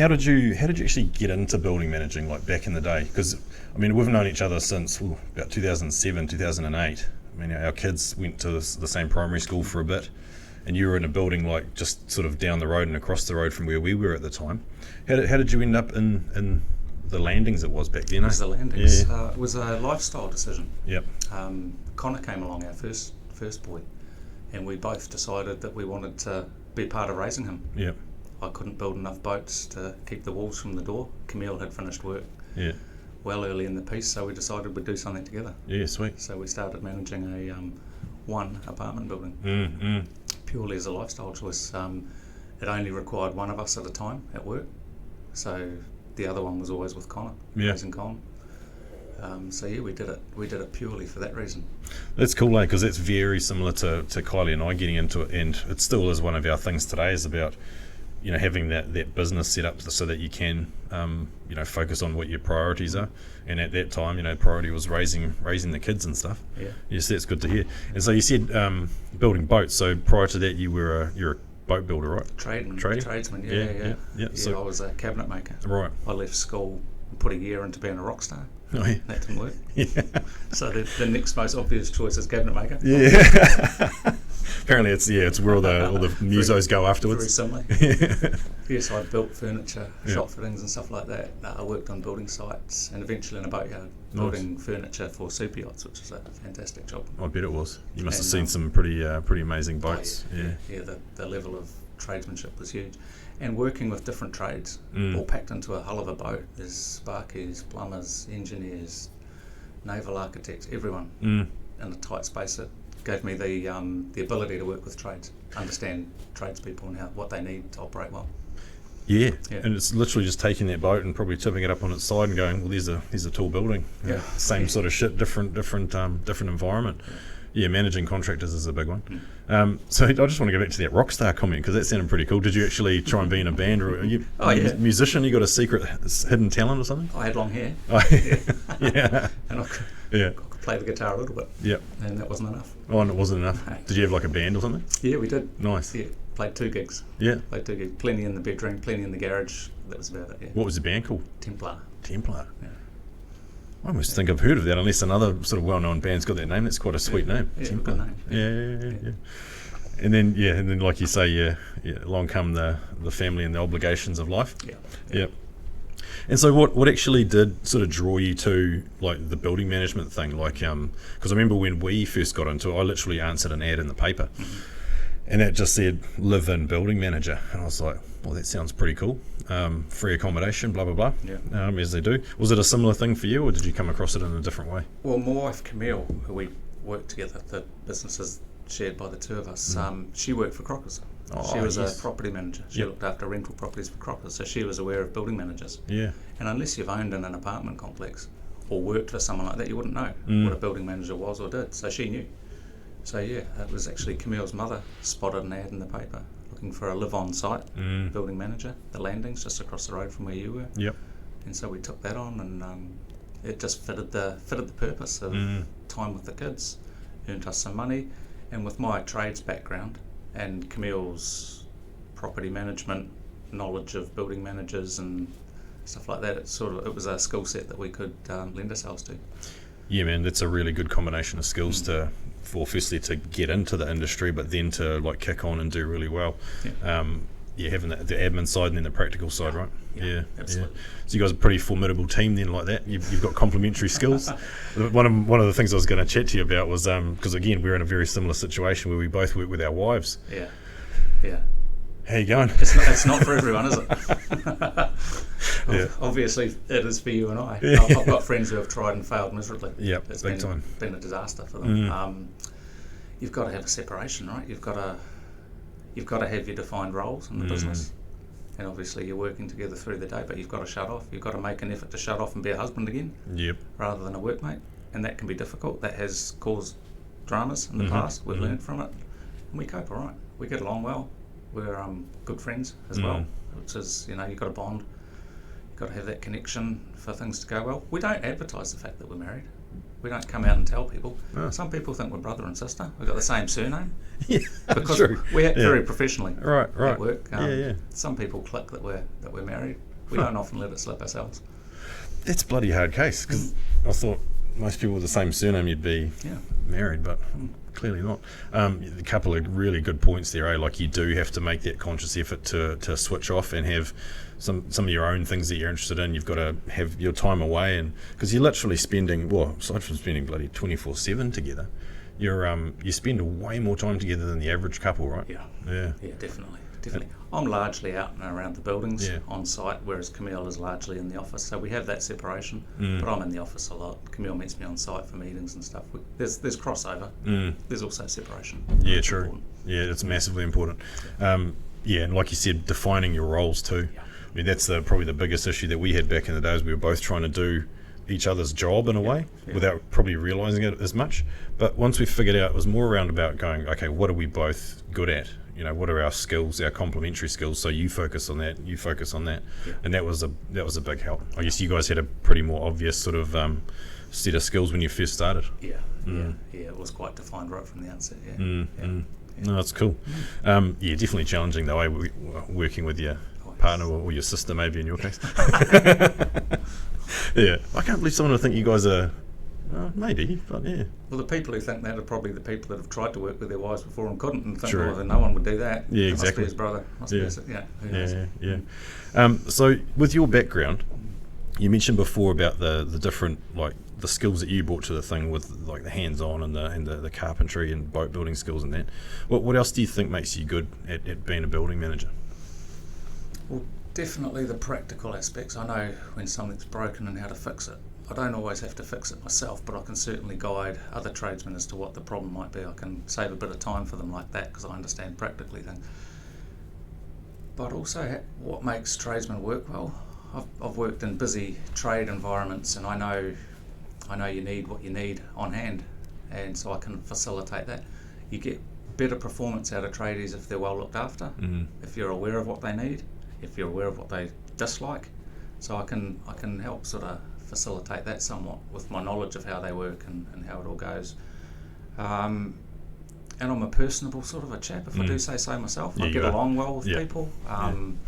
how did you actually get into building managing, like back in the day? Because I mean, we've known each other since about 2007, 2008. I mean, our kids went to the same primary school for a bit, and you were in a building like just sort of down the road and across the road from where we were at the time. How did you end up in the landings it was back then? It was the landings. It was a lifestyle decision. Yep. Connor came along, our first boy, and we both decided that we wanted to be part of raising him. Yep. I couldn't build enough boats to keep the wolves from the door. Camille had finished work well early in the piece, so we decided we'd do something together. Yeah, sweet. So we started managing a one apartment building, purely as a lifestyle choice. It only required one of us at a time at work, so the other one was always with Connor, raising Con. So yeah, we did it purely for that reason. That's cool, because that's very similar to Kylie and I getting into it, and it still is one of our things today, is about having that business set up so that you can focus on what your priorities are. And at that time, priority was raising the kids and stuff. Yeah. Yes, that's good to hear. And so you said building boats. So prior to that, you're a boat builder, right? Tradesman. Yeah. So I was a cabinet maker. Right. I left school and put a year into being a rock star. Oh, yeah. That didn't work. Yeah. So the next most obvious choice is cabinet maker. Yeah. Apparently it's where all the musos go afterwards. Very similar. Yes, I built furniture, shop fittings and stuff like that. I worked on building sites and eventually in a boatyard building furniture for super yachts, which is a fantastic job. I bet it was. You must have seen some pretty amazing boats. Yeah, the level of tradesmanship was huge. And working with different trades, all packed into a hull of a boat. There's sparkies, plumbers, engineers, naval architects, everyone in a tight space. It gave me the ability to work with trades, understand tradespeople and what they need to operate well. Yeah, and it's literally just taking that boat and probably tipping it up on its side and going, well, there's a tall building. Same sort of shit, different environment. Yeah, managing contractors is a big one. So I just want to go back to that rock star comment, because that sounded pretty cool. Did you actually try and be in a band, or are you a musician? You got a secret hidden talent or something? I had long hair. Yeah. And I could play the guitar a little bit. Yep. And that wasn't enough. Oh, and it wasn't enough. No. Did you have like a band or something? Yeah, we did. Nice. Yeah, played 2 gigs. Yeah. Played 2 gigs. Plenty in the bedroom, plenty in the garage. That was about it. Yeah. What was the band called? Templar. Yeah. I almost think I've heard of that, unless another sort of well-known band's got that name. That's quite a sweet name. Yeah, good name. Yeah. And then like you say, along come the family and the obligations of life. Yeah. And so what actually did sort of draw you to like the building management thing? Like, because I remember when we first got into it, I literally answered an ad in the paper, and it just said live-in building manager, and I was like, well, that sounds pretty cool. Free accommodation, blah blah blah. Yeah. As they do. Was it a similar thing for you, or did you come across it in a different way? Well, my wife Camille, who we worked together, the business is shared by the two of us. She worked for Crockers. She was a property manager. She looked after rental properties for Crockers, so she was aware of building managers. Yeah. And unless you've owned in an apartment complex or worked for someone like that, you wouldn't know what a building manager was or did. So she knew. So yeah, it was actually Camille's mother spotted an ad in the paper looking for a live-on site building manager. The landings just across the road from where you were. Yep. And so we took that on, and it just fitted the purpose of time with the kids, earned us some money, and with my trades background and Camille's property management knowledge of building managers and stuff like that, it was a skill set that we could lend ourselves to. Yeah, man, that's a really good combination of skills firstly to get into the industry, but then to like kick on and do really well. Having the admin side and then the practical side, right? Yeah, absolutely. So you guys are a pretty formidable team then, like that. You've got complementary skills. One of the things I was going to chat to you about was because again we're in a very similar situation where we both work with our wives. Yeah. How you going? It's not for everyone, is it? Obviously, it is for you and I. I've got friends who have tried and failed miserably. Yeah, it's big time. Been a disaster for them. You've got to have a separation, right? You've got to have your defined roles in the business, and obviously you're working together through the day. But you've got to shut off. You've got to make an effort to shut off and be a husband again. Yep. Rather than a workmate, and that can be difficult. That has caused dramas in the past. We've learned from it, and we cope all right. We get along well. We're good friends as well, which is, you've got to bond, you've got to have that connection for things to go well. We don't advertise the fact that we're married. We don't come out and tell people. Some people think we're brother and sister. We've got the same surname. Yeah, because true. we act very professionally right. at work. Yeah. Some people click that we're married. We don't often let it slip ourselves. That's a bloody hard case, because I thought most people with the same surname you'd be married, but clearly not. A couple of really good points there, eh? Like, you do have to make that conscious effort to switch off and have some of your own things that you're interested in. You've got to have your time away, and because you're literally spending, well, aside from spending bloody 24/7 together, you spend way more time together than the average couple, right? Yeah, definitely. I'm largely out and around the buildings on site, whereas Camille is largely in the office. So we have that separation, but I'm in the office a lot. Camille meets me on site for meetings and stuff. There's crossover. There's also separation. Yeah, true. Important. Yeah, it's massively important. And like you said, defining your roles too. I mean, that's probably the biggest issue that we had back in the days. We were both trying to do each other's job in a way without probably realising it as much. But once we figured out, it was more around about going, okay, what are we both good at? You know, what are our skills, our complementary skills? So you focus on that, you focus on that, and that was a big help. I guess you guys had a pretty more obvious sort of set of skills when you first started. Yeah, it was quite defined right from the outset. No, that's cool. Definitely challenging though, working with your partner or your sister, maybe in your case. I can't believe someone would think you guys are. Maybe, but yeah. Well, the people who think that are probably the people that have tried to work with their wives before and couldn't, and think, then no one would do that. Yeah, exactly. Must be his brother. Who knows? So, with your background, you mentioned before about the different, like, the skills that you brought to the thing with, like, the hands-on and the carpentry and boat building skills and that. What else do you think makes you good at being a building manager? Well, definitely the practical aspects. I know when something's broken and how to fix it. I don't always have to fix it myself, but I can certainly guide other tradesmen as to what the problem might be. I can save a bit of time for them like that because I understand practically things. But also what makes tradesmen work well. I've worked in busy trade environments, and I know you need what you need on hand, and so I can facilitate that. You get better performance out of tradies if they're well looked after, if you're aware of what they need, if you're aware of what they dislike. So I can help sort of facilitate that somewhat with my knowledge of how they work and how it all goes. And I'm a personable sort of a chap, if I do say so myself. I get along well with people, and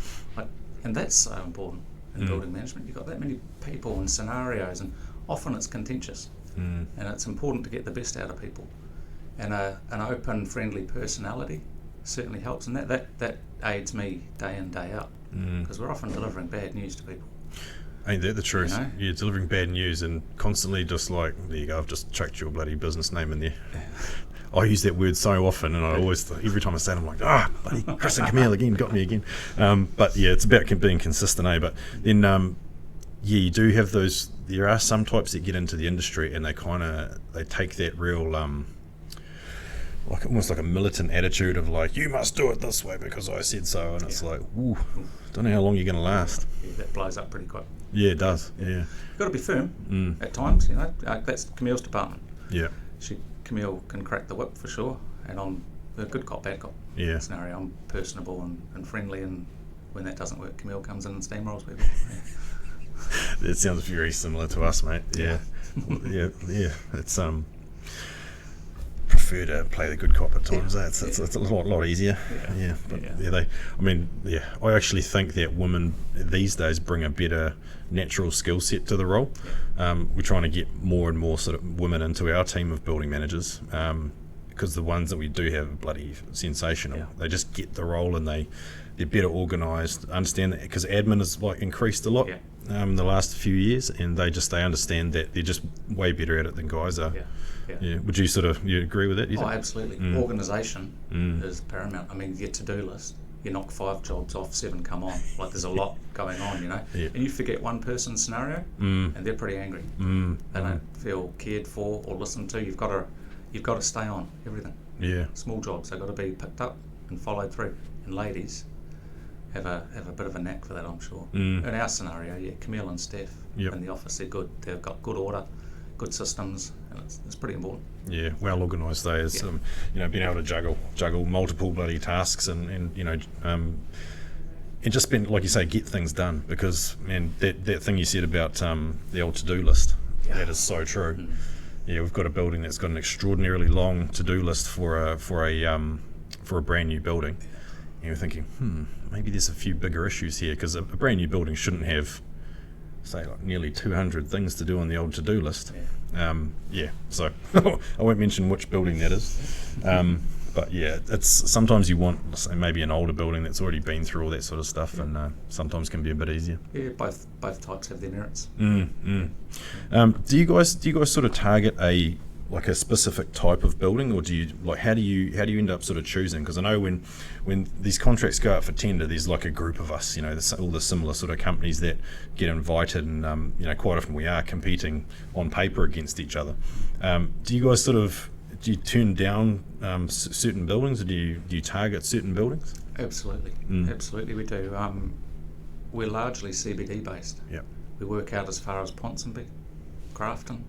that's so important in building management. You've got that many people and scenarios, and often it's contentious, and it's important to get the best out of people. And an open, friendly personality certainly helps, and that aids me day in, day out, because we're often delivering bad news to people. Ain't that the truth? You know? You're delivering bad news and constantly just like, there you go, I've just chucked your bloody business name in there. I use that word so often, and I always, every time I say it, I'm like, bloody Chris and Camille again, got me again. But yeah, it's about being consistent, eh? But then, you do have those, there are some types that get into the industry and they take that real, like almost like a militant attitude of like, you must do it this way because I said so, and it's like, ooh, don't know how long you're going to last. Yeah, that blows up pretty quick. Yeah, it does. Yeah. You've got to be firm at times, you know. That's Camille's department. Yeah. Camille can crack the whip for sure, and I'm a good cop, bad cop scenario. I'm personable and friendly, and when that doesn't work, Camille comes in and steamrolls people. It sounds very similar to us, mate. Yeah. It's prefer to play the good cop at times. It's a lot easier. I actually think that women these days bring a better natural skill set to the role. We're trying to get more and more sort of women into our team of building managers, because the ones that we do have are bloody sensational. They just get the role, and they're better organised, understand that, because admin has like increased a lot in the last few years, and they understand that they're just way better at it than guys are. Yeah. Would you agree with that? Absolutely. Organisation is paramount. I mean, your to-do list, you knock 5 jobs off, 7 come on. Like, there's a lot going on, you know. And you forget one person's scenario, and they're pretty angry. They don't feel cared for or listened to. You've got to stay on everything. Yeah. Small jobs, they've got to be picked up and followed through. And ladies have a bit of a knack for that, I'm sure. In our scenario, Camille and Steph in the office, they're good. They've got good order, good systems, and it's pretty important. Yeah, well organised they is, being able to juggle multiple bloody tasks and just spend, like you say, get things done, because man, that thing you said about the old to-do list, that is so true. Yeah, we've got a building that's got an extraordinarily long to-do list for a brand new building, you're thinking, maybe there's a few bigger issues here, because a brand new building shouldn't have, say, like nearly 200 things to do on the old to-do list. So I won't mention which building that is. But yeah, it's sometimes you want, say, maybe an older building that's already been through all that sort of stuff, and sometimes can be a bit easier. Yeah, both types have their merits. Do you guys sort of target a specific type of building, or do you how do you end up sort of choosing? Because I know when these contracts go out for tender, there's like a group of us, all the similar sort of companies that get invited, and quite often we are competing on paper against each other. Do you guys do you turn down certain buildings, or do you target certain buildings? Absolutely, absolutely we do. We're largely CBD based. Yeah. We work out as far as Ponsonby, Grafton.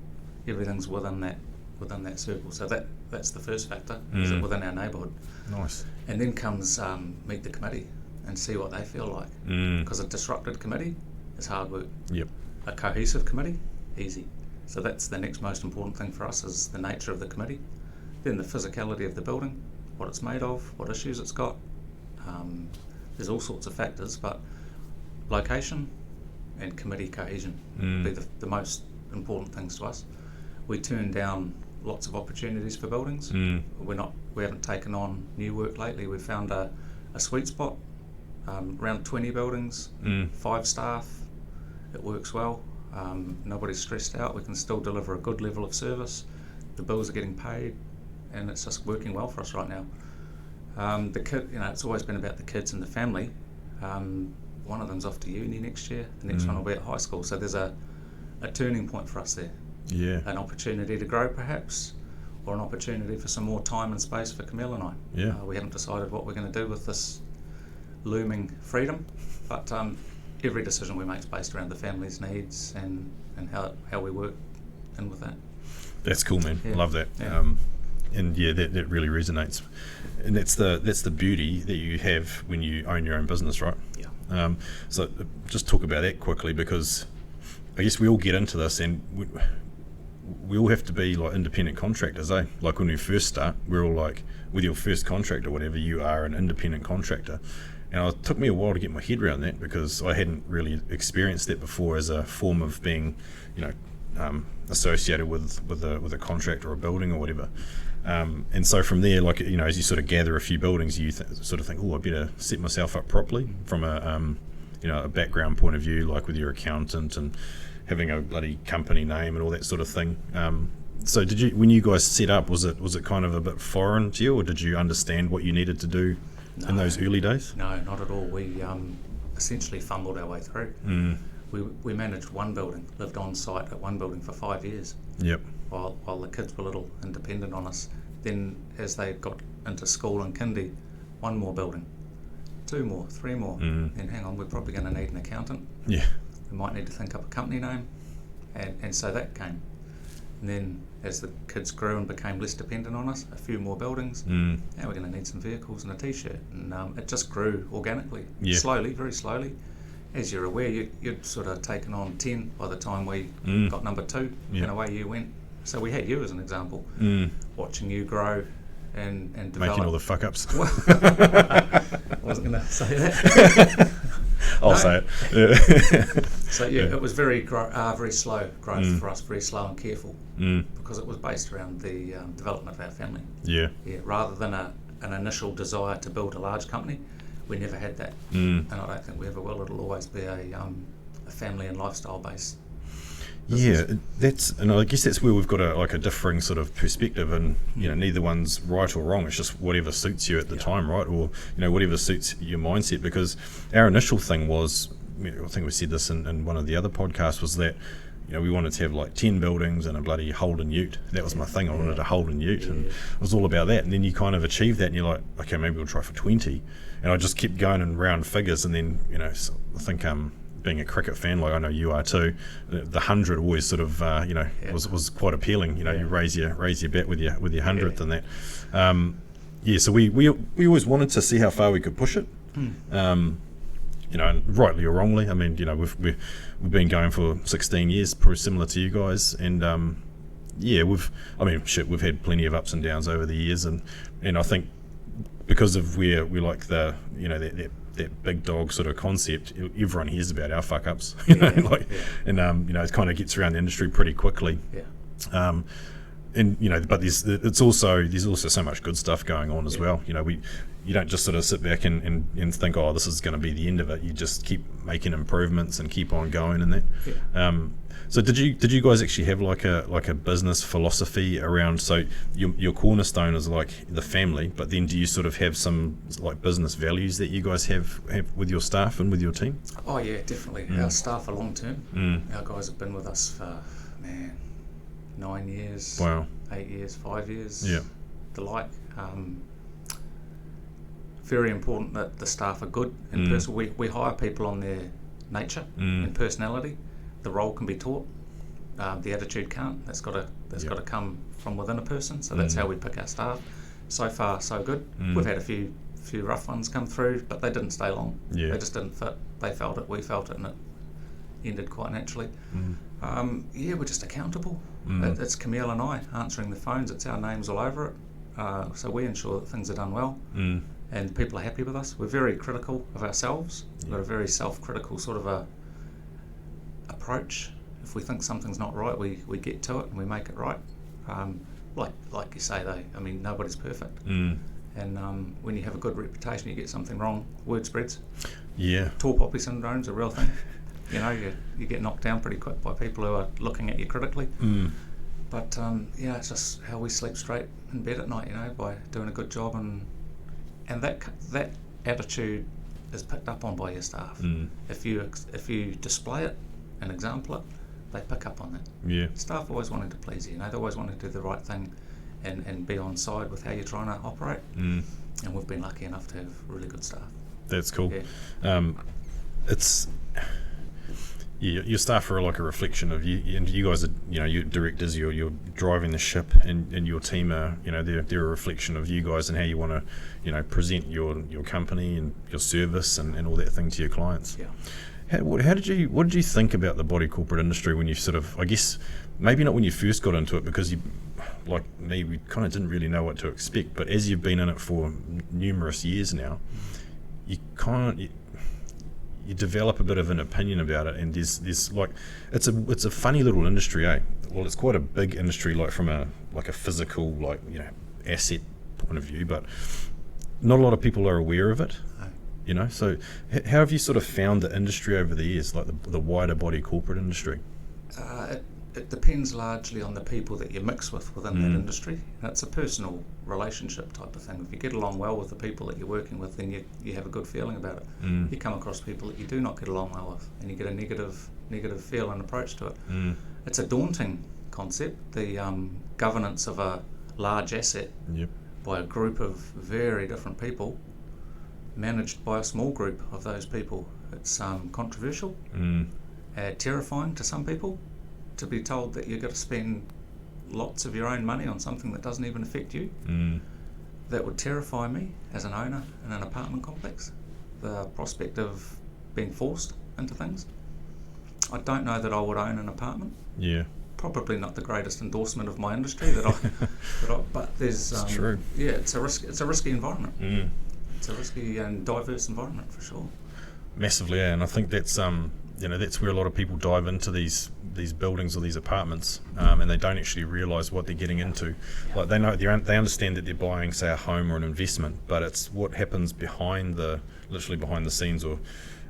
Everything's within that circle. So that's the first factor, is it within our neighbourhood. Nice. And then comes meet the committee and see what they feel like. Because a disrupted committee is hard work. Yep. A cohesive committee, easy. So that's the next most important thing for us, is the nature of the committee. Then the physicality of the building, what it's made of, what issues it's got. There's all sorts of factors, but location and committee cohesion would be the most important things to us. We turn down lots of opportunities for buildings. We haven't taken on new work lately. We've found a sweet spot, around 20 buildings, 5 staff. It works well. Nobody's stressed out. We can still deliver a good level of service. The bills are getting paid, and it's just working well for us right now. The kid, it's always been about the kids and the family. One of them's off to uni next year. The next one will be at high school. So there's a turning point for us there. Yeah. An opportunity to grow, perhaps, or an opportunity for some more time and space for Camille and I. Yeah. We haven't decided what we're going to do with this looming freedom, but every decision we make is based around the family's needs and how we work in with that. That's cool, man. Yeah. Love that. Yeah. And yeah, that really resonates. And that's the beauty that you have when you own your own business, right? Yeah. So just talk about that quickly, because I guess we all get into this, and we all have to be like independent contractors, eh? Like when we first start, we're all like, with your first contract or whatever, you are an independent contractor. And it took me a while to get my head around that, because I hadn't really experienced that before as a form of being, associated with a contract or a building or whatever. And so from there, as you sort of gather a few buildings, you sort of think, I better set myself up properly from a background point of view, like with your accountant and having a bloody company name and all that sort of thing. So when you guys set up, was it kind of a bit foreign to you, or did you understand what you needed to do in those early days? No, not at all. We essentially fumbled our way through. We managed one building, lived on site at one building for 5 years. Yep. While the kids were little and dependent on us. Then as they got into school and kindy, one more building, 2 more, 3 more. And hang on, we're probably going to need an accountant. Yeah. We might need to think up a company name. And so that came. And then as the kids grew and became less dependent on us, a few more buildings. Now we're going to need some vehicles and a t-shirt. And it just grew organically, slowly, very slowly. As you're aware, you'd sort of taken on 10 by the time we got number 2, and away you went. So we had you as an example, watching you grow and develop. Making all the fuck-ups. I wasn't going to say that. I'll say it. So it was very slow growth for us, very slow and careful, because it was based around the development of our family. Yeah. Rather than an initial desire to build a large company, we never had that, and I don't think we ever will. It'll always be a family and lifestyle based. Yeah, and I guess that's where we've got a differing sort of perspective, and neither one's right or wrong. It's just whatever suits you at the time, right? Or whatever suits your mindset. Because our initial thing was, I think we said this in one of the other podcasts, was that we wanted to have like 10 buildings and a bloody Holden ute. That was my thing. I wanted a Holden ute, and it was all about that. And then you kind of achieve that, and you're like, okay, maybe we'll try for 20. And I just kept going in round figures, and then so I think being a cricket fan, like I know you are too, the 100 always sort of was quite appealing. You raise your bat with your 100th and that. So we always wanted to see how far we could push it. And rightly or wrongly, I mean, we've been going for 16 years, probably similar to you guys, and we've had plenty of ups and downs over the years, and I think because of where we like the, that big dog sort of concept, everyone hears about our fuck ups, and it kind of gets around the industry pretty quickly. Yeah. But there's also so much good stuff going on as well. You don't just sort of sit back and think, oh, this is going to be the end of it. You just keep making improvements and keep on going and that. Yeah. So did you guys actually have like a business philosophy around? So your cornerstone is like the family, but then do you sort of have some like business values that you guys have with your staff and with your team? Oh yeah, definitely. Our staff are long term. Our guys have been with us for 9 years. Wow. 8 years, 5 years. Yeah. The like. Very important that the staff are good and personal. We hire people on their nature and personality. The role can be taught. The attitude can't. That's got to come from within a person. So that's how we pick our staff. So far, so good. We've had a few rough ones come through, but they didn't stay long. Yeah. They just didn't fit. They felt it. We felt it, and it ended quite naturally. We're just accountable. It's Camille and I answering the phones. It's our names all over it. So we ensure that things are done well. And people are happy with us. We're very critical of ourselves. We've got a very self-critical sort of a approach. If we think something's not right, we get to it and we make it right. Like you say though, I mean, nobody's perfect. And when you have a good reputation, you get something wrong, word spreads. Yeah. Tall poppy syndrome's a real thing. You get knocked down pretty quick by people who are looking at you critically. But it's just how we sleep straight in bed at night, by doing a good job, and that attitude is picked up on by your staff. If you display it and example it, they pick up on that. Yeah. Staff always wanting to please you. They always want to do the right thing and be on side with how you're trying to operate. And we've been lucky enough to have really good staff. That's cool. Yeah. Your staff are like a reflection of you, and you guys are, your directors, you're driving the ship, and your team are, they're a reflection of you guys and how you want to, present your company and your service and all that thing to your clients. Yeah. What did you think about the body corporate industry when you sort of, I guess, maybe not when you first got into it, because you, like me, we kind of didn't really know what to expect, but as you've been in it for numerous years now, you develop a bit of an opinion about it, and there's like it's a funny little industry, eh? Well, it's quite a big industry, like from a physical, asset point of view, but not a lot of people are aware of it. So how have you sort of found the industry over the years, like the wider body corporate industry? It depends largely on the people that you mix with within that industry. It's a personal relationship type of thing. If you get along well with the people that you're working with, then you have a good feeling about it. You come across people that you do not get along well with, and you get a negative feel and approach to it. It's a daunting concept, the governance of a large asset by a group of very different people managed by a small group of those people. It's controversial, terrifying to some people, to be told that you've got to spend lots of your own money on something that doesn't even affect you. That would terrify me as an owner in an apartment complex, the prospect of being forced into things. I don't know that I would own an apartment. Probably not the greatest endorsement of my industry but there's it's true. It's a risky environment. It's a risky and diverse environment for sure. Massively, and I think that's that's where a lot of people dive into these buildings or these apartments, and they don't actually realise what they're getting into. Like they understand that they're buying, say, a home or an investment, but it's what happens literally behind the scenes, or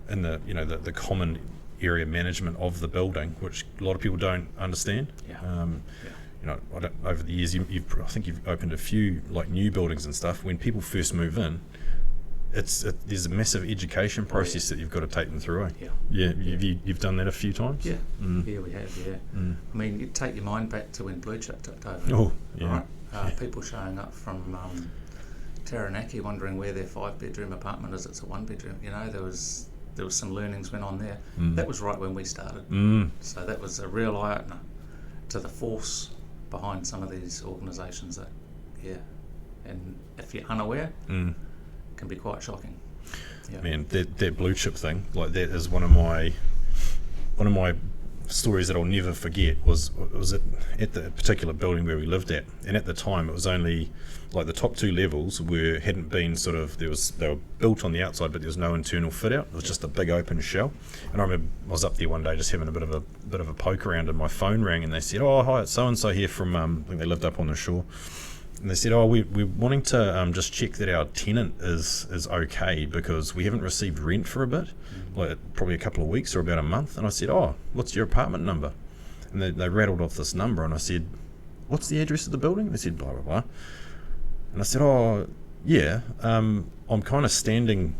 in the common area management of the building, which a lot of people don't understand. Over the years, I think you've opened a few like new buildings and stuff. When people first move in, there's a massive education process that you've got to take them through. You've done that a few times. Yeah, we have. I mean, you take your mind back to when Blue Chip took over. Right? People showing up from Taranaki wondering where their 5-bedroom apartment is. It's a 1-bedroom. There was some learnings went on there. That was right when we started. So that was a real eye opener to the force behind some of these organisations. And if you're unaware, can be quite shocking. Man, that Blue Chip thing, like that is one of my stories that I'll never forget was at the particular building where we lived at, and at the time it was only like the top 2 levels hadn't been they were built on the outside, but there was no internal fit out. It was just a big open shell. And I remember I was up there one day just having a bit of a poke around, and my phone rang, and they said, "Oh, hi, it's so and so here from I think they lived up on the shore." And they said, "Oh, we're wanting to just check that our tenant is okay, because we haven't received rent for a bit, like probably a couple of weeks or about a month." And I said, "Oh, what's your apartment number?" And they rattled off this number, and I said, "What's the address of the building?" They said, "Blah blah blah." And I said, "Oh, yeah, I'm kind of standing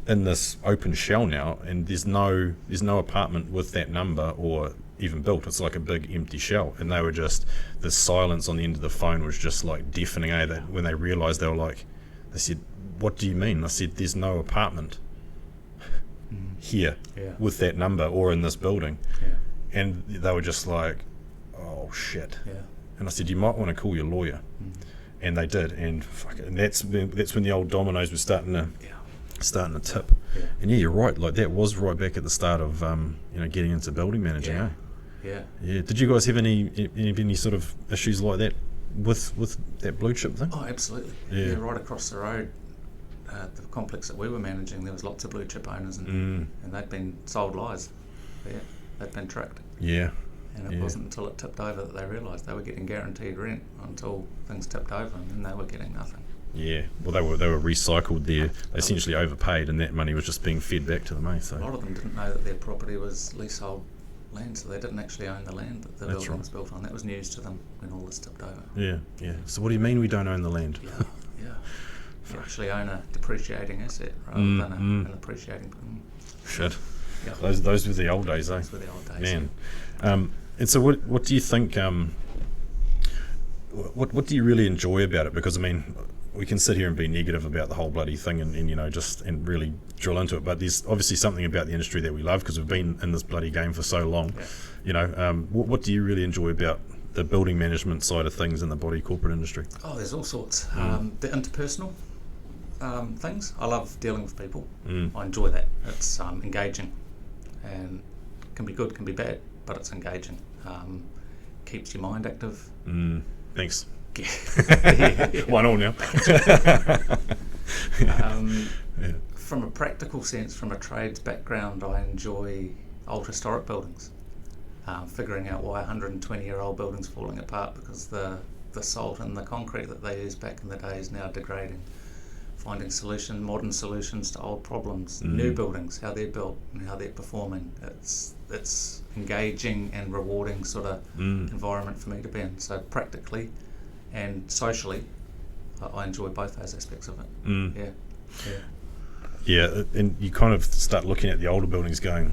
in this open shell now, and there's no apartment with that number or even built. It's like a big empty shell." And they were just, the silence on the end of the phone was just like deafening. That when they realised, they said, "What do you mean?" I said, "There's no apartment here with that number or in this building." And they were just like, "Oh shit." And I said, "You might want to call your lawyer." And they did, and that's when the old dominoes were starting to tip. And you're right, like that was right back at the start of getting into building managing. Yeah. Did you guys have any sort of issues like that with that blue chip thing? Oh, absolutely. Yeah, right across the road, the complex that we were managing, there was lots of blue chip owners, and they'd been sold lies. They'd been tricked. And it wasn't until it tipped over that they realised they were getting guaranteed rent, until things tipped over, and then they were getting nothing. Well, they were recycled there. They essentially overpaid, and that money was just being fed back to them. So a lot of them didn't know that their property was leasehold land, so they didn't actually own the land that the building was built on. That was news to them when all this tipped over. So what do you mean we don't own the land? You actually own a depreciating asset rather than an appreciating. Shit. Those were the old days, eh? Those were the old days, man. And so what do you think? What do you really enjoy about it? Because I mean, we can sit here and be negative about the whole bloody thing, and really drill into it. But there's obviously something about the industry that we love, because we've been in this bloody game for so long. What do you really enjoy about the building management side of things in the body corporate industry? Oh, there's all sorts. The interpersonal things. I love dealing with people. I enjoy that. It's engaging, and can be good, can be bad, but it's engaging. Keeps your mind active. Thanks. 1-1 now. From a practical sense, from a trades background, I enjoy old historic buildings. Figuring out why 120-year-old buildings falling apart because the salt and the concrete that they used back in the day is now degrading. Finding modern solutions to old problems. New buildings, how they're built and how they're performing. It's engaging and rewarding sort of environment for me to be in. So practically and socially, I enjoy both those aspects of it. And you kind of start looking at the older buildings going,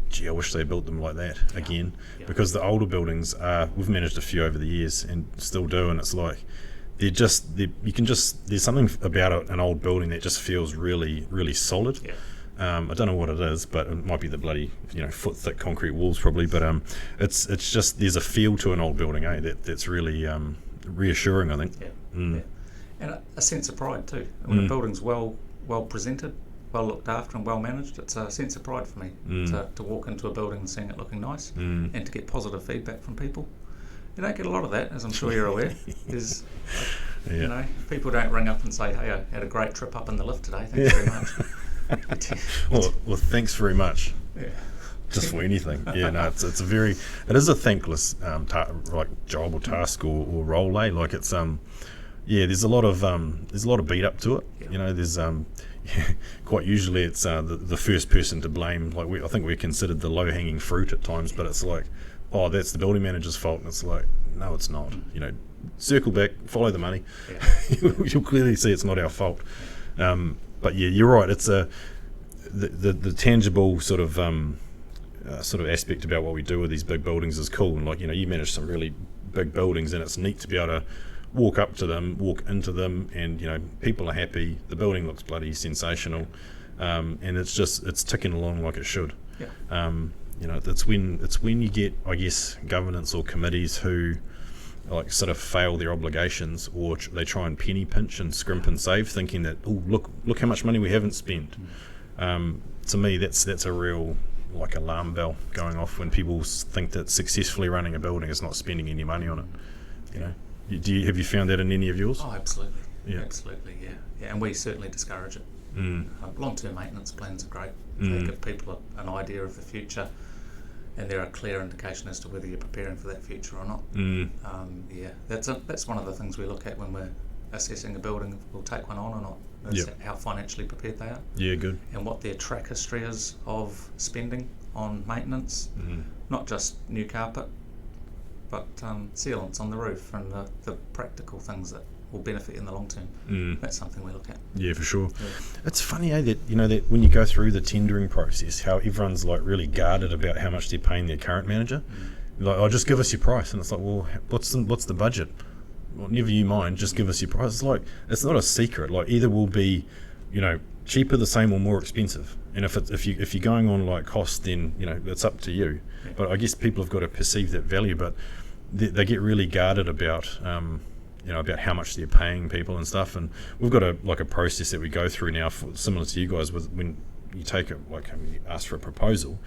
gee, I wish they built them like that again. Because the older buildings we've managed a few over the years and still do, and it's like there's something about an old building that just feels really, really solid. I don't know what it is, but it might be the bloody foot thick concrete walls probably, but it's just, there's a feel to an old building, that's really reassuring, I think. And a sense of pride too. When a building's well presented, well looked after and well managed, it's a sense of pride for me to walk into a building and seeing it looking nice and to get positive feedback from people. You don't get a lot of that, as I'm sure you're aware. There's, people don't ring up and say, hey, I had a great trip up in the lift today, thanks very much. well, thanks very much. Just for anything. It is a thankless job or task or role, like it's there's a lot of beat up to it. There's quite usually it's the first person to blame. Like I think we're considered the low hanging fruit at times, but it's like, oh, that's the building manager's fault, and it's like, no, it's not. Circle back, follow the money. You'll clearly see it's not our fault. But you're right. It's the tangible sort of aspect about what we do with these big buildings is cool. And you manage some really big buildings, and it's neat to be able to walk up to them, walk into them, and people are happy. The building looks bloody sensational, and it's ticking along like it should. It's when you get, I guess, governance or committees who sort of fail their obligations, or they try and penny pinch and scrimp and save, thinking that, oh, look how much money we haven't spent. To me, that's a real like alarm bell going off when people think that successfully running a building is not spending any money on it. You know, have you found that in any of yours? Oh, absolutely. Yeah. Absolutely, yeah. And we certainly discourage it. Long-term maintenance plans are great. They give people an idea of the future, and they're a clear indication as to whether you're preparing for that future or not. That's one of the things we look at when we're assessing a building. If we'll take one on or not. Is how financially prepared they are. Yeah, good. And what their track history is of spending on maintenance, not just new carpet, but sealants on the roof and the practical things that will benefit in the long term. That's something we look at. Yeah, for sure. Yeah. It's funny, that that when you go through the tendering process, how everyone's like really guarded about how much they're paying their current manager. Like, oh, just give us your price, and it's like, well, what's the budget? Well, never you mind, just give us your price. It's like, it's not a secret. Like, either will be, cheaper, the same, or more expensive. And if you're going on like cost, then it's up to you. Yeah. But I guess people have got to perceive that value. But they get really guarded about about how much they're paying people and stuff. And we've got a process that we go through now, similar to you guys, with when you take you ask for a proposal,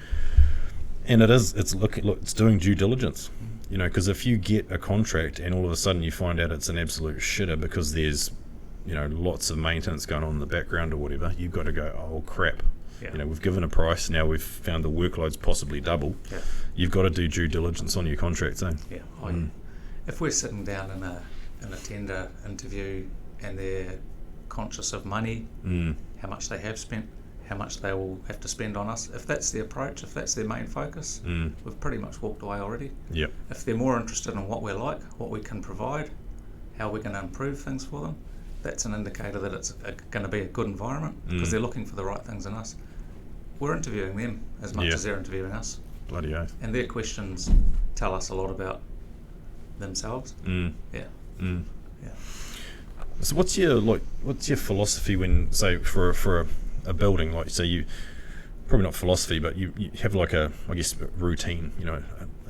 and it's doing due diligence. Because if you get a contract and all of a sudden you find out it's an absolute shitter because there's lots of maintenance going on in the background or whatever, you've got to go, oh crap. Yeah. We've given a price, now we've found the workload's possibly double. Yeah. You've got to do due diligence on your contracts, eh? Yeah. If we're sitting down in a tender interview and they're conscious of money, how much they have spent, how much they will have to spend on us, if that's the approach, if that's their main focus, we've pretty much walked away already. Yep. If they're more interested in what we're like, what we can provide, how we're going to improve things for them, that's an indicator that it's going to be a good environment, because they're looking for the right things in us. We're interviewing them as much as they're interviewing us. Bloody oath. And their questions tell us a lot about themselves. Yeah. So what's your philosophy when, say, for a building, like, say, you probably not philosophy, but you have like a routine,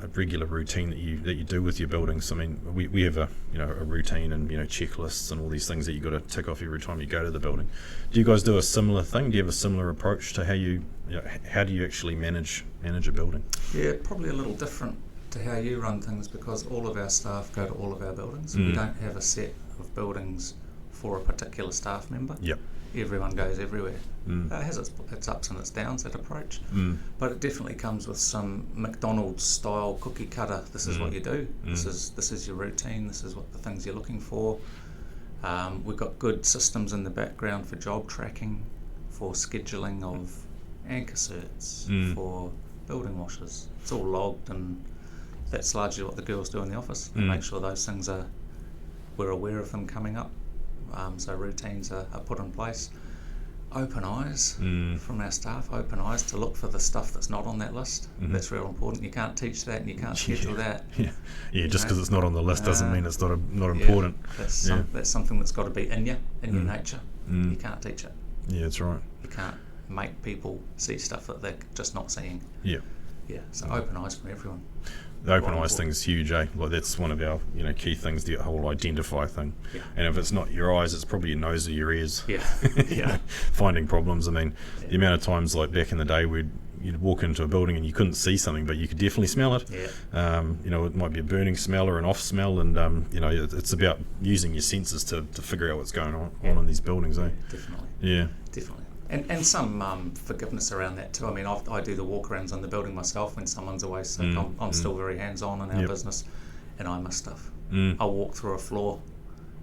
a regular routine that you do with your buildings. I mean, we have a routine and checklists and all these things that you got to tick off every time you go to the building. Do you guys do a similar thing? Do you have a similar approach to how do you actually manage a building? Yeah, probably a little different to how you run things, because all of our staff go to all of our buildings. We don't have a set of buildings for a particular staff member. Yep. Everyone goes everywhere. It has its ups and its downs, that approach, but it definitely comes with some McDonald's style cookie cutter. This is what you do. This is your routine. This is what the things you're looking for. We've got good systems in the background for job tracking, for scheduling of anchor certs, for building washers. It's all logged, and that's largely what the girls do in the office. They make sure those things we're aware of them coming up. So routines are put in place. Open eyes from our staff, open eyes to look for the stuff that's not on that list. That's real important. You can't teach that and you can't schedule that. Just because it's not on the list doesn't mean it's not important. That's something that's got to be in your nature. You can't teach it. Yeah, that's right. You can't make people see stuff that they're just not seeing. Yeah. So open eyes from everyone. The open eyes thing is huge, eh? Like, that's one of our key things, the whole identify thing. Yeah. And if it's not your eyes, it's probably your nose or your ears. Yeah. Finding problems. I mean, the amount of times, like back in the day, you'd walk into a building and you couldn't see something, but you could definitely smell it. Yeah. It might be a burning smell or an off smell, and it's about using your senses to figure out what's going on in these buildings, eh? Definitely. Yeah. Definitely. And some forgiveness around that too. I mean, I do the walk-arounds on the building myself when someone's away sick. I'm still very hands-on in our business, and I miss stuff. I'll walk through a floor,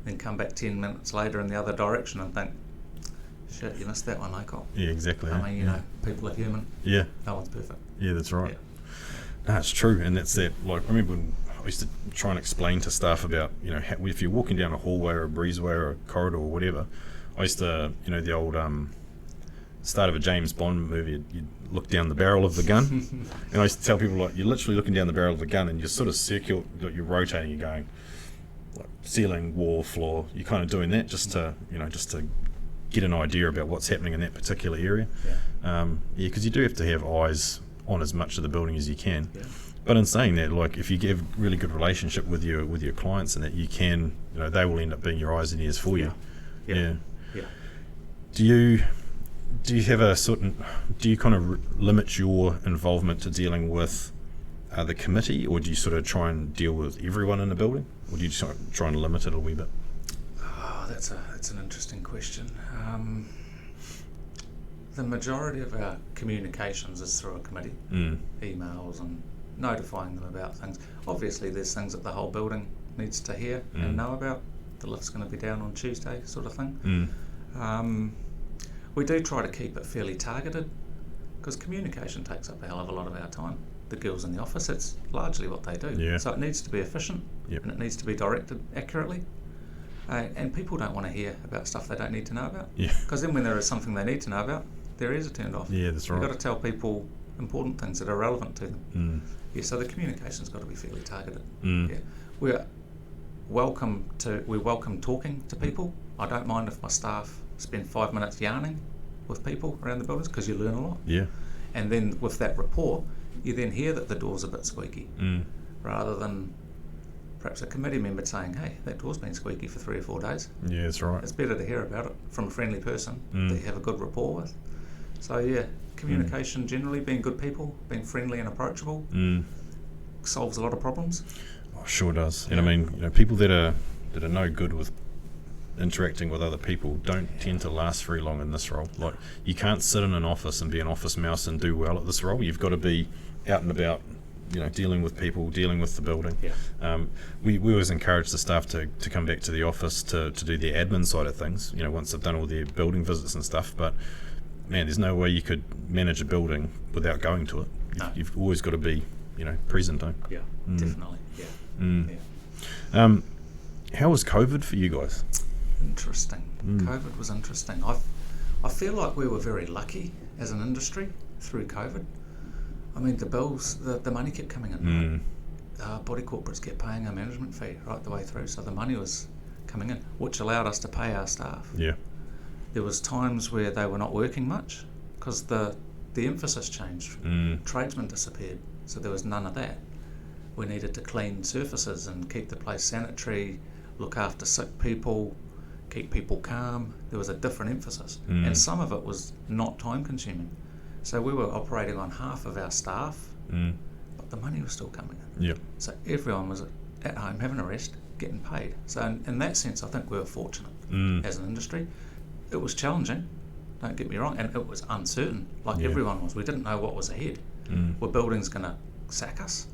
then come back 10 minutes later in the other direction and think, shit, you missed that one, Laycock. Yeah, exactly. I mean, people are human. Yeah. No one's perfect. Yeah, that's right. No, it's true, and that's that. Like, I remember when I used to try and explain to staff about, if you're walking down a hallway or a breezeway or a corridor or whatever, I used to, the old start of a James Bond movie, you'd look down the barrel of the gun, and I used to tell people, like, you're literally looking down the barrel of the gun, and you're sort of you're rotating, you're going like ceiling, wall, floor. You're kind of doing that just to get an idea about what's happening in that particular area. Because you do have to have eyes on as much of the building as you can. But in saying that, like, if you have a really good relationship with your clients, and that you can, they will end up being your eyes and ears for you. Do you do you have a do you kind of limit your involvement to dealing with the committee, or do you sort of try and deal with everyone in the building, or do you try and limit it a wee bit? Oh, that's an interesting question. The majority of our communications is through a committee, emails and notifying them about things. Obviously, there's things that the whole building needs to hear and know about. The lift's going to be down on Tuesday, sort of thing. We do try to keep it fairly targeted, because communication takes up a hell of a lot of our time. The girls in the office, it's largely what they do. Yeah. So it needs to be efficient, and it needs to be directed accurately. And people don't want to hear about stuff they don't need to know about. Because then when there is something they need to know about, their ears are turned off. Yeah, that's right. You've got to tell people important things that are relevant to them. So the communication's got to be fairly targeted. We welcome talking to people. I don't mind if my staff spend 5 minutes yarning with people around the buildings, because you learn a lot. And then with that rapport, you then hear that the door's a bit squeaky, rather than perhaps a committee member saying, hey, that door's been squeaky for 3 or 4 days. Yeah, that's right. It's better to hear about it from a friendly person that you have a good rapport with. So communication generally, being good people, being friendly and approachable, solves a lot of problems. Oh, sure does. And I mean, people that are no good with interacting with other people don't tend to last very long in this role. Like, you can't sit in an office and be an office mouse and do well at this role. You've got to be out and about, dealing with people, dealing with the building. We always encourage the staff to come back to the office to do the admin side of things, once they've done all their building visits and stuff. But man, there's no way you could manage a building without going to it. You've always got to be, present, don't you? Definitely. How was COVID for you guys? Interesting. COVID was interesting. I feel like we were very lucky as an industry through COVID. I mean, the bills, the money kept coming in. Body corporates kept paying a management fee right the way through, so the money was coming in, which allowed us to pay our staff. There was times where they were not working much because the emphasis changed. Tradesmen disappeared, so there was none of that. We needed to clean surfaces and keep the place sanitary, look after sick people, keep people calm. There was a different emphasis, and some of it was not time consuming. So we were operating on half of our staff, but the money was still coming in. So everyone was at home having a rest, getting paid. So in that sense, I think we were fortunate as an industry. It was challenging, don't get me wrong, and it was uncertain, like everyone was. We didn't know what was ahead. Were buildings going to sack us?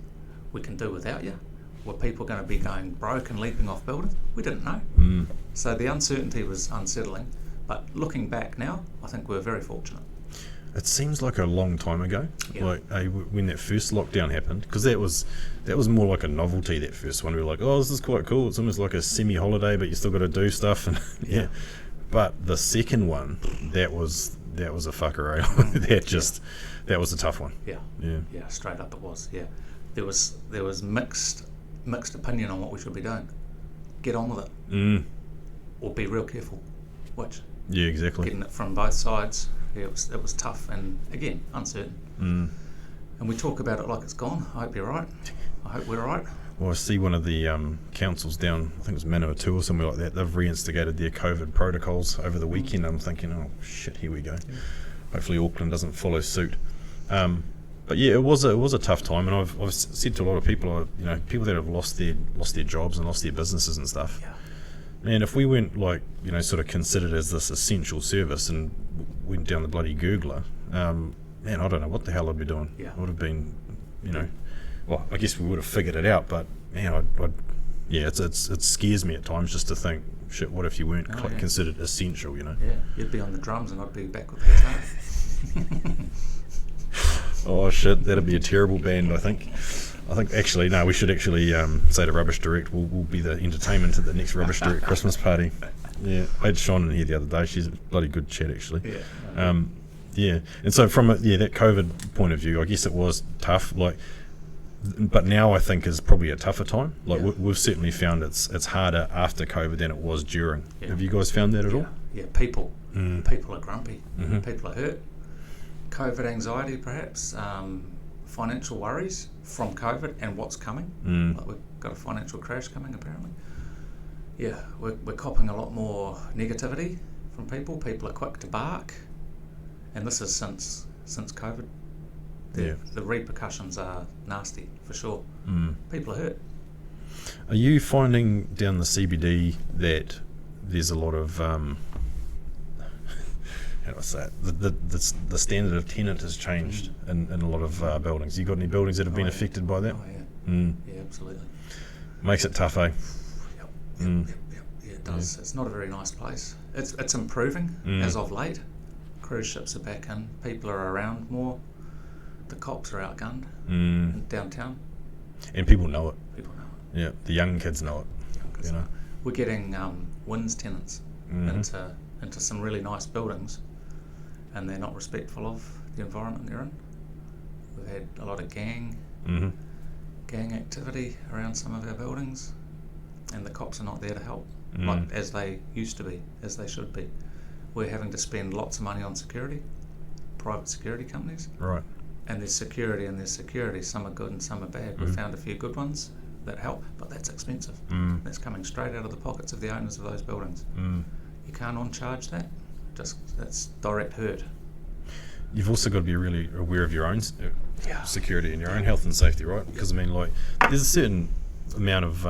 We can do without you. Were people going to be going broke and leaping off buildings? We didn't know. So the uncertainty was unsettling. But looking back now, I think we're very fortunate. It seems like a long time ago, like when that first lockdown happened, because that was more like a novelty. That first one, we were like, oh, this is quite cool. It's almost like a semi-holiday, but you still got to do stuff. And But the second one, that was a fucker. That was a tough one. Yeah, straight up it was. There was mixed opinion on what we should be doing. Get on with it, or be real careful. Which? Yeah, exactly. Getting it from both sides. It was tough and again uncertain. And we talk about it like it's gone. I hope you're right. I hope we're right. Well, I see one of the councils down, I think it was Manawatu or somewhere like that, they've reinstigated their COVID protocols over the weekend. I'm thinking, oh shit, here we go. Hopefully Auckland doesn't follow suit. But yeah, it was a tough time, and I've said to a lot of people, people that have lost their jobs and lost their businesses and stuff. Man, if we weren't sort of considered as this essential service and went down the bloody Googler, man, I don't know what the hell I'd be doing. I would have been, well, I guess we would have figured it out, but man, it scares me at times just to think, shit, what if you weren't considered essential, Yeah, you'd be on the drums and I'd be back with the guitar. Oh shit, that'd be a terrible band. I think actually, no, we should actually say to Rubbish Direct, we'll be the entertainment at the next Rubbish Direct Christmas party. Yeah, I had Sean in here the other day. She's a bloody good chat actually. And so from that COVID point of view, I guess it was tough. But now I think is probably a tougher time. We've certainly found it's harder after COVID than it was during. Have you guys found that at all? Yeah, people are grumpy. People are hurt. COVID anxiety, perhaps, financial worries from COVID and what's coming. We've got a financial crash coming, apparently. We're copping a lot more negativity from people. People are quick to bark. And this is since COVID. The repercussions are nasty for sure. People are hurt. Are you finding down the CBD that there's a lot of how do I say it? The standard of tenant has changed in a lot of buildings? You got any buildings that have been affected by that? Oh yeah. Yeah, absolutely. Makes it tough, eh? Yep. Yeah, it does. Yeah. It's not a very nice place. It's improving as of late. Cruise ships are back in. People are around more. The cops are outgunned in downtown. And people know it. People know it. Yeah, the young kids know it. We're getting WINS tenants into some really nice buildings, and they're not respectful of the environment they're in. We've had a lot of gang activity around some of our buildings, and the cops are not there to help, like as they used to be, as they should be. We're having to spend lots of money on security, private security companies. Right. And there's security and there's security. Some are good and some are bad. We've found a few good ones that help, but that's expensive. That's coming straight out of the pockets of the owners of those buildings. You can't on-charge that. That's direct hurt. You've also got to be really aware of your own security and your own health and safety, right? Because I mean, like, there's a certain amount of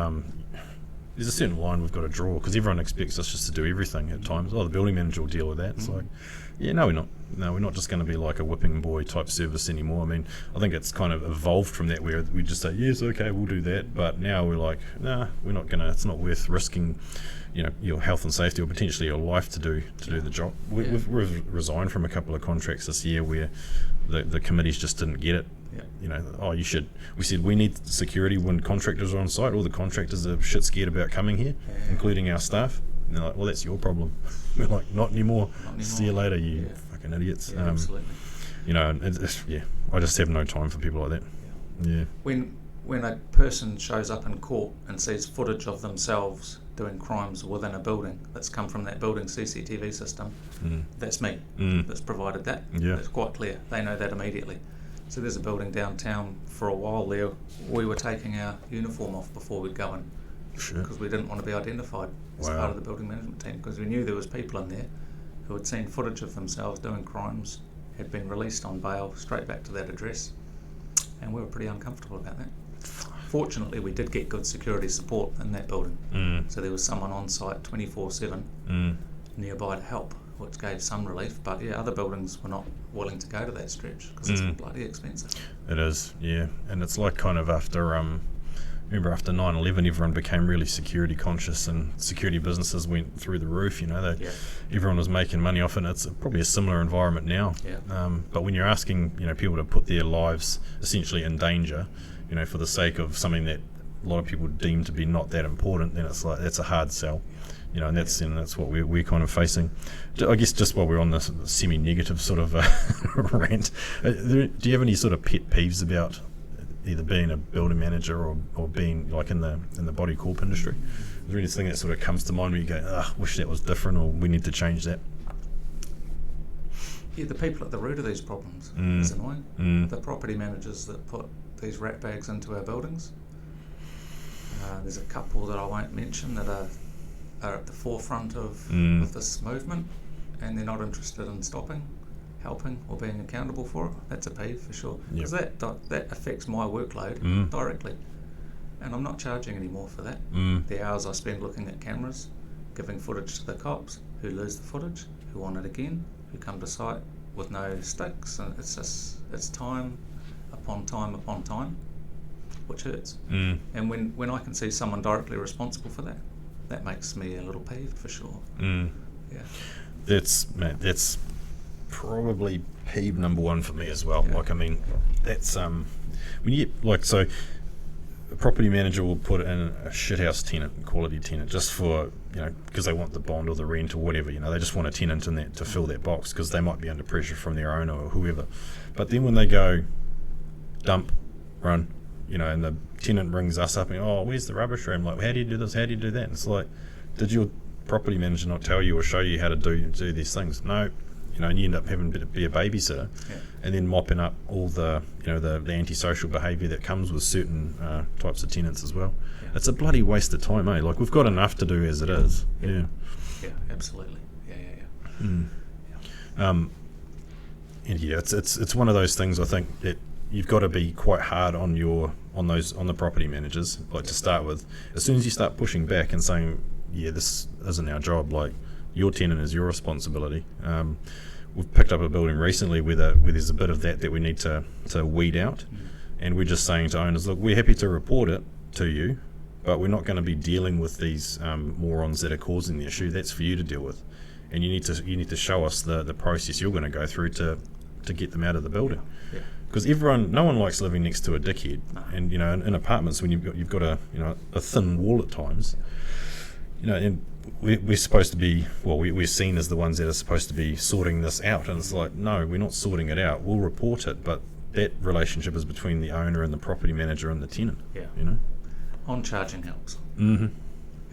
there's a certain line we've got to draw, because everyone expects us just to do everything at times. The building manager will deal with that. It's like, we're not just going to be like a whipping boy type service anymore. I mean, I think it's kind of evolved from that, where we just say, yes, okay, we'll do that. But now we're like, nah, we're not going to. It's not worth risking, your health and safety or potentially your life to do the job. We've resigned from a couple of contracts this year where the committees just didn't get it. You should. We said we need security when contractors are on site. All the contractors are shit scared about coming here, including our staff. And they're like, well, that's your problem. We're like, not anymore. See you later, you fucking idiots. Yeah, absolutely. I just have no time for people like that. Yeah. When a person shows up in court and sees footage of themselves doing crimes within a building that's come from that building's CCTV system, that's me that's provided that. It's quite clear. They know that immediately. So there's a building downtown. For a while there, we were taking our uniform off before we'd go in, because we didn't want to be identified as part of the building management team, because we knew there was people in there who had seen footage of themselves doing crimes, had been released on bail straight back to that address, and we were pretty uncomfortable about that. Fortunately, we did get good security support in that building, so there was someone on site 24/7 nearby to help, which gave some relief. But other buildings were not willing to go to that stretch because it's bloody expensive. It is, and it's like kind of after remember after 9/11, everyone became really security conscious, and security businesses went through the roof. Everyone was making money off it. And it's probably a similar environment now. But when you're asking people to put their lives essentially in danger, for the sake of something that a lot of people deem to be not that important, then it's like that's a hard sell. And that's what we're kind of facing. I guess just while we're on this semi-negative sort of rant, do you have any sort of pet peeves about either being a building manager or being like in the body corp industry? Is there anything that sort of comes to mind where you go, wish that was different, or we need to change that? The people at the root of these problems is annoying. The property managers that put these rat bags into our buildings. There's a couple that I won't mention that are at the forefront of this movement, and they're not interested in stopping, helping, or being accountable for it. That's a peeve for sure, because that affects my workload directly, and I'm not charging anymore for that. The hours I spend looking at cameras, giving footage to the cops who lose the footage, who want it again, who come to site with no sticks, and it's time upon time upon time, which hurts. And when I can see someone directly responsible for that, that makes me a little peeved for sure. That's probably peeve number one for me as well. Like, I mean, that's when you so a property manager will put in a shithouse tenant, quality tenant, just for because they want the bond or the rent or whatever. They just want a tenant in there to fill that box, because they might be under pressure from their owner or whoever. But then when they go dump, run, and the tenant rings us up and, where's the rubbish room? Like, how do you do this? How do you do that? And it's like, did your property manager not tell you or show you how to do these things? No. And you end up having to be a babysitter, and then mopping up all the the antisocial behaviour that comes with certain types of tenants as well. It's a bloody waste of time, eh? Like, we've got enough to do as it is. Yeah, absolutely. And yeah, it's one of those things. I think that you've got to be quite hard on the property managers, like to start with. As soon as you start pushing back and saying, yeah, this isn't our job, like your tenant is your responsibility. We've picked up a building recently where there's a bit of that we need to weed out, and we're just saying to owners, look, we're happy to report it to you, but we're not going to be dealing with these morons that are causing the issue. That's for you to deal with, and you need to show us the process you're going to go through to get them out of the building. Because no one likes living next to a dickhead, and in apartments when you've got a thin wall at times, and we're supposed to be, we're seen as the ones that are supposed to be sorting this out, and it's like, no, we're not sorting it out. We'll report it, but that relationship is between the owner and the property manager and the tenant. On charging helps.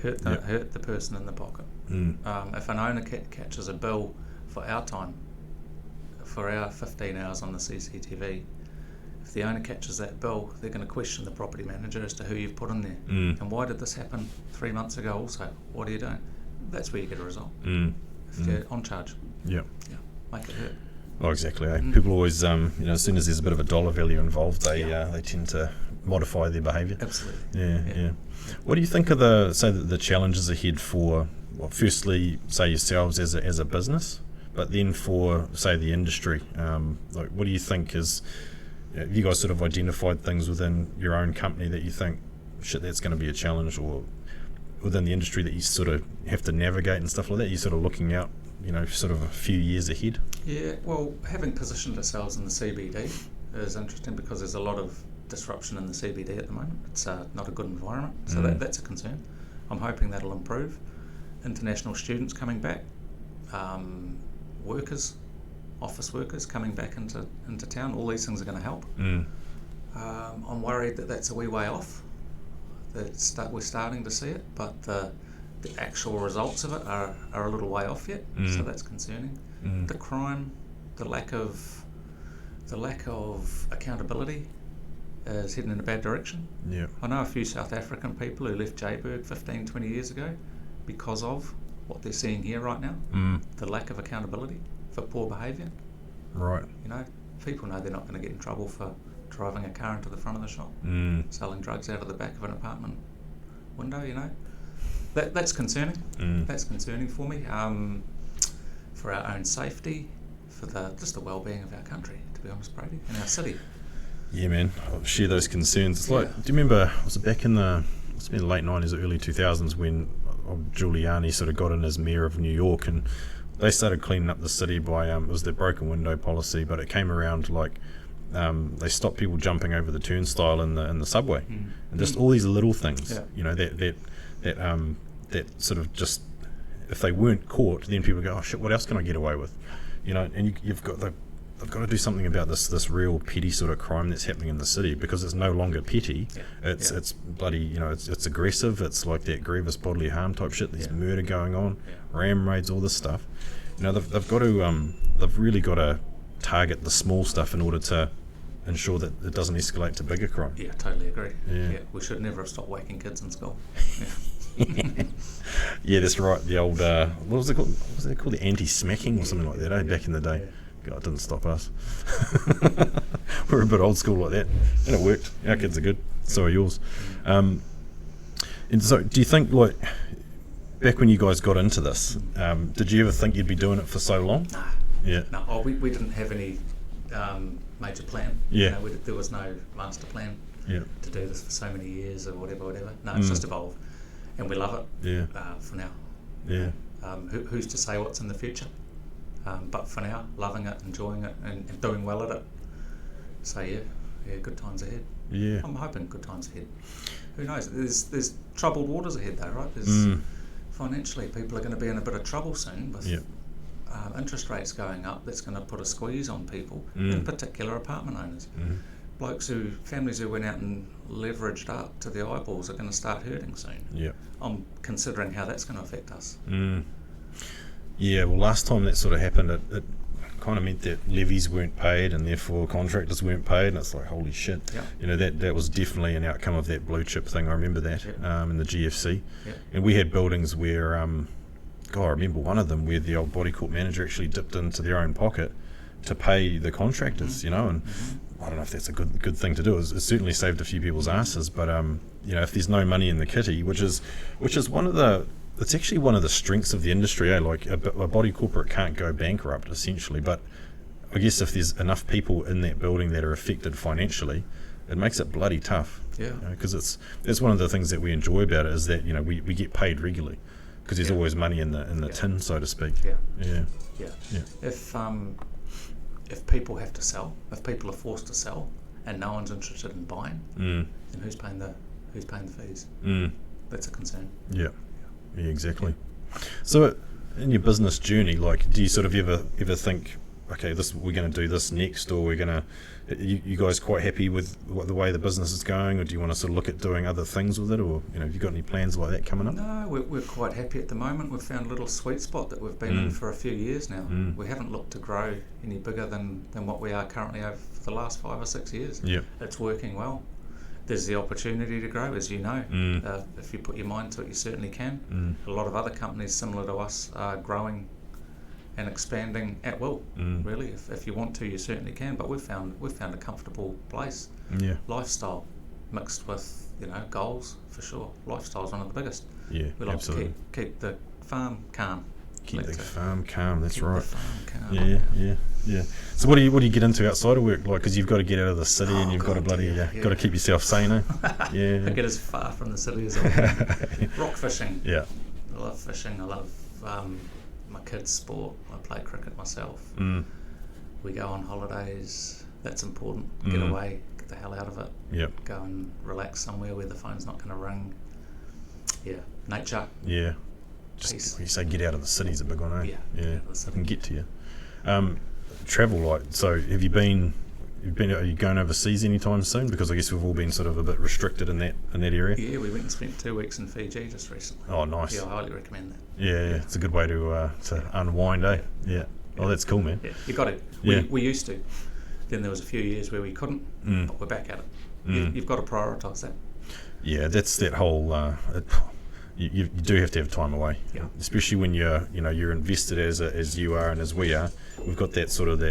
Hurt the person in the pocket. If an owner catches a bill for our time, for our 15 hours on the CCTV, if the owner catches that bill, they're going to question the property manager as to who you've put in there. And why did this happen 3 months ago also? What are you doing? That's where you get a result. If you're on charge. Make it hurt. Oh, exactly. People always, as soon as there's a bit of a dollar value involved, they tend to modify their behaviour. Absolutely. What do you think are the challenges ahead for, firstly, say yourselves as a business, but then for, say, the industry? What do you think is, have you guys sort of identified things within your own company that you think, shit, that's going to be a challenge, or within the industry that you sort of have to navigate and stuff like that? You're sort of looking out, sort of a few years ahead? Yeah, well, having positioned ourselves in the CBD is interesting because there's a lot of disruption in the CBD at the moment. It's not a good environment, so that's a concern. I'm hoping that'll improve. International students coming back, office workers coming back into town, all these things are going to help. I'm worried that that's a wee way off. We're starting to see it, but the actual results of it are a little way off yet, so that's concerning. The crime, the lack of accountability is heading in a bad direction. I know a few South African people who left Joburg 15, 20 years ago because of what they're seeing here right now, the lack of accountability for poor behaviour. Right. People know they're not going to get in trouble for driving a car into the front of the shop, selling drugs out of the back of an apartment window, That's concerning. That's concerning for me, for our own safety, for just the well-being of our country, to be honest, Brady, and our city. Yeah, man, I'll share those concerns. It's like, do you remember, was it back in the late 90s or early 2000s when Giuliani sort of got in as mayor of New York, and they started cleaning up the city by, it was their broken window policy, but it came around like, they stopped people jumping over the turnstile in the subway, and just all these little things, that sort of just, if they weren't caught, then people go, oh shit, what else can I get away with? And they've got to do something about this real petty sort of crime that's happening in the city, because it's no longer petty. It's bloody, it's aggressive. It's like that grievous bodily harm type shit. There's murder going on, ram raids, all this stuff. They've got to, they've really got to target the small stuff in order to ensure that it doesn't escalate to bigger crime. Yeah, totally agree. We should never have stopped waking kids in school. Yeah, that's right. The old, what was it called? What was it called? The anti-smacking or something like that, back in the day. God, it didn't stop us. We're a bit old school like that, and it worked. Our kids are good. So are yours. And so, do you think, like, back when you guys got into this, did you ever think you'd be doing it for so long? Nah. Yeah. No. Oh, we didn't have any major plan. Yeah. There was no master plan. Yeah. To do this for so many years or whatever. No, it's just evolved, and we love it. Yeah. For now. Yeah. Who's to say what's in the future? But for now, loving it, enjoying it, and doing well at it. So yeah, good times ahead. Yeah. I'm hoping good times ahead. Who knows? There's troubled waters ahead though, right? There's financially, people are going to be in a bit of trouble soon with interest rates going up. That's going to put a squeeze on people, in particular apartment owners. Families who went out and leveraged up to the eyeballs are going to start hurting soon. Yeah. I'm considering how that's going to affect us. Yeah, well, last time that sort of happened, it kind of meant that levies weren't paid and therefore contractors weren't paid, and it's like, holy shit. That was definitely an outcome of that blue chip thing. I remember that in the GFC. And we had buildings where, I remember one of them where the old body corp manager actually dipped into their own pocket to pay the contractors, and I don't know if that's a good thing to do. It's certainly saved a few people's asses, but if there's no money in the kitty, which is it's actually one of the strengths of the industry, like a body corporate can't go bankrupt essentially, but I guess if there's enough people in that building that are affected financially, it makes it bloody tough. Yeah. Because it's one of the things that we enjoy about it is that we get paid regularly because there's always money in the tin, so to speak. Yeah. If people have to sell, if people are forced to sell, and no one's interested in buying, then who's paying the fees? That's a concern. Yeah, exactly. So, in your business journey, like, do you sort of ever think, okay, we're going to do this next, or we're going to? You guys quite happy with the way the business is going, or do you want to sort of look at doing other things with it, or have you got any plans like that coming up? No, we're quite happy at the moment. We've found a little sweet spot that we've been in for a few years now. We haven't looked to grow any bigger than what we are currently over for the last 5 or 6 years. It's working well. There's the opportunity to grow, as you know. If you put your mind to it, you certainly can. A lot of other companies similar to us are growing and expanding at will. Really, if you want to, you certainly can. But we've found a comfortable place. Lifestyle mixed with goals, for sure. Lifestyle's one of the biggest. We like absolutely. to keep the farm calm. Keep the farm calm. That's keep right. The farm calm. Yeah. So what do you get into outside of work, like? Because you've got to get out of the city and you've got to got to keep yourself sane. I get as far from the city as I can. Rock fishing. I love fishing. I love my kids' sport. I play cricket myself. We go on holidays. That's important. Get away. Get the hell out of it. Go and relax somewhere where the phone's not going to ring. Nature. Just when you say get out of the city's a big one, eh? I can get to you. Travel, like, so are you going overseas anytime soon? Because I guess we've all been sort of a bit restricted in that area. Yeah, we went and spent 2 weeks in Fiji just recently. Oh, nice. Yeah, I highly recommend that. Yeah, it's a good way to unwind, eh? Oh, that's cool, man. You got it. We used to. Then there was a few years where we couldn't, but we're back at it. You've got to prioritise that. Yeah, that's that whole. You do have to have time away, especially when you're invested as you are and as we are. We've got that sort of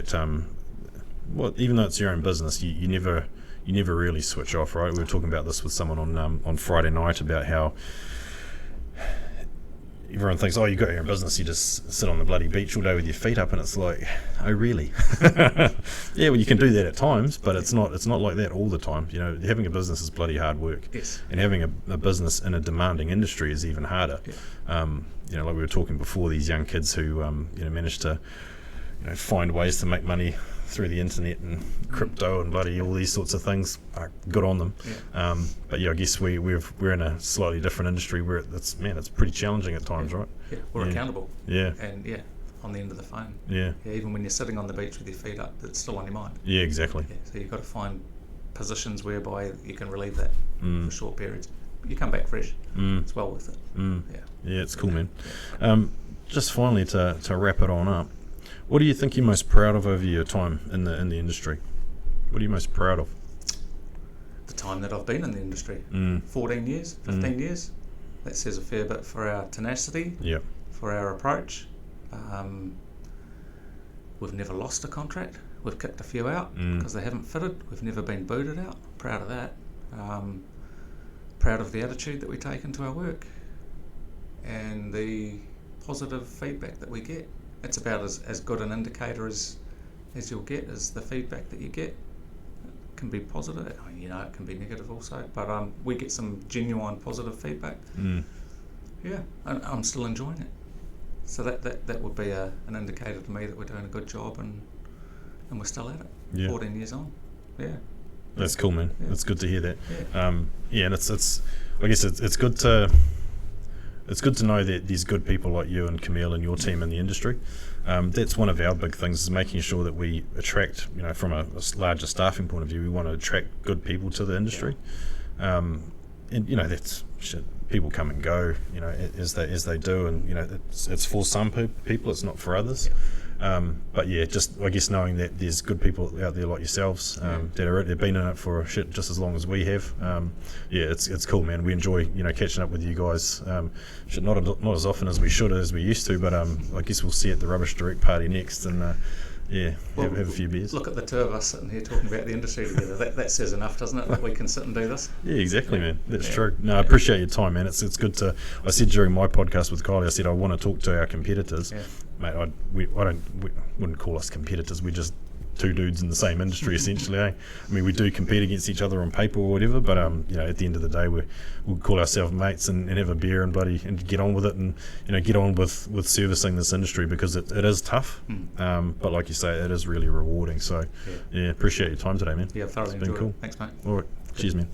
even though it's your own business, you never really switch off, right? We were talking about this with someone on Friday night about how everyone thinks, oh, you got your own business, you just sit on the bloody beach all day with your feet up, and it's like, oh, really? Yeah, well, you can do that at times, but it's not like that all the time. Having a business is bloody hard work, and having a business in a demanding industry is even harder. Like we were talking before, these young kids who manage to find ways to make money through the internet and crypto and bloody all these sorts of things. Good on them. But I guess we're in a slightly different industry where it's pretty challenging at times, right? We're accountable. And on the end of the phone. Even when you're sitting on the beach with your feet up, it's still on your mind. Exactly. So you've got to find positions whereby you can relieve that for short periods. You come back fresh. It's well worth it. It's cool, man. Just finally to wrap it on up, what do you think you're most proud of over your time in the industry? What are you most proud of? The time that I've been in the industry. 14 years, 15 years. That says a fair bit for our tenacity, for our approach. We've never lost a contract. We've kicked a few out because they haven't fitted. We've never been booted out. Proud of that. Proud of the attitude that we take into our work and the positive feedback that we get. It's about as good an indicator as you'll get as the feedback that you get. It can be positive, it can be negative also, but we get some genuine positive feedback. And I'm still enjoying it. So that would be an indicator to me that we're doing a good job and we're still at it. 14 years on. That's cool, man. It's good to hear that. And it's I guess it's good to. It's good to know that there's good people like you and Camille and your team in the industry. That's one of our big things, is making sure that we attract, from a larger staffing point of view, we want to attract good people to the industry. And that's shit. People come and go, as they do, and it's for some people, it's not for others. But just I guess knowing that there's good people out there like yourselves they've been in it for just as long as we have. It's cool, man. We enjoy catching up with you guys. Not as often as we used to, but I guess we'll see you at the Rubbish Direct party next, and yeah, Well, have a few beers. Look at the two of us sitting here talking about the industry together. That says enough, doesn't it? That we can sit and do this. Yeah, exactly, man. That's true. No, I appreciate your time, man. It's good to. I said during my podcast with Kylie, I said I want to talk to our competitors, mate. We wouldn't call us competitors. We're just two dudes in the same industry, essentially. I mean, we do compete against each other on paper or whatever, but at the end of the day, we'll call ourselves mates and have a beer and get on with it, and get on with servicing this industry, because it is tough, but like you say, it is really rewarding. So appreciate your time today, man. Yeah, thoroughly it's been enjoyed cool. Thanks, mate. All right, cheers, man.